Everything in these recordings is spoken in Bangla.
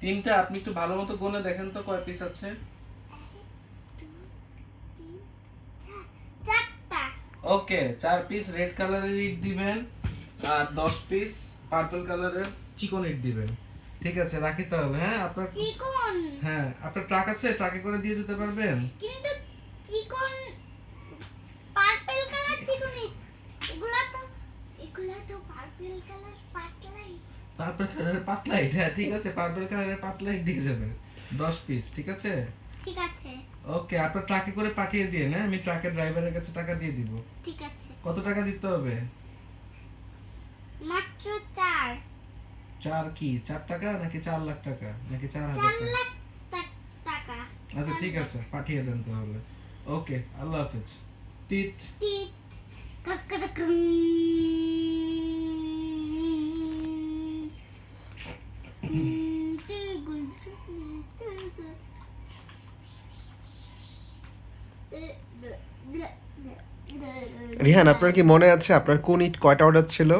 তিনটা। আপনি একটু ভালো মতো গুনে দেখেন তো কয় পিস আছে। 4টা। ওকে, 4 পিস রেড কালারের ইট দিবেন আর 10 পিস পার্পল কালারের চিকন ইট দিবেন। ঠিক আছে, রাখি তাহলে। হ্যাঁ আপনার চিকন। হ্যাঁ আপনার ট্রাক আছে, ট্রাকে করে দিয়ে যেতে পারবেন? কিন্তু চিকন পার্পল কালার চিকন এগুলা তো পার্পল কালার পাতলাই। পার্পল কালারের পাতলা ইট, হ্যাঁ ঠিক আছে, পার্পল কালারের পাতলা ইট দিয়ে যাবেন 10 পিস। ঠিক আছে, ঠিক আছে। ওকে, আপনার ট্রাকে করে পাঠিয়ে দিয়ে না, আমি ট্রাকের ড্রাইভারের কাছে টাকা দিয়ে দিব। ঠিক আছে। কত টাকা দিতে হবে? মাত্র 4। 4 কি 4 টাকা নাকি 4 লাখ টাকা নাকি 4,000 4 টাকা? লাখ টাকা। আচ্ছা ঠিক আছে, পাঠিয়ে দেন তাহলে। ওকে, আল্লাহ হাফেজ। টিট। টিট কাকারাকুম। রিহান, আপনার কি মনে আছে আপনার কোন ইট কয়টা অর্ডার ছিল?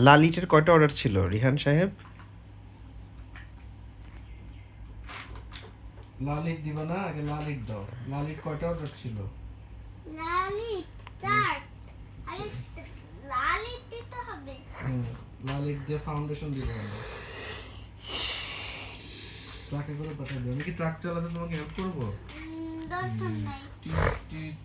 লাল ইটের কয়টা অর্ডার ছিল রিহান সাহেব? লাল ইট দিবা না, আগে লাল ইট দাও। লাল ইট কয়টা অর্ডার ছিল? লালিত 4। আগে লালিত দিতে হবে। লাল ইট দিয়ে ফাউন্ডেশন দিব আমরা। ট্রাকে করে পাঠিয়ে দেবো। আমি কি ট্রাক চালাতে তোমাকে হেল্প করবো? দরকার নাই। টিট টিট।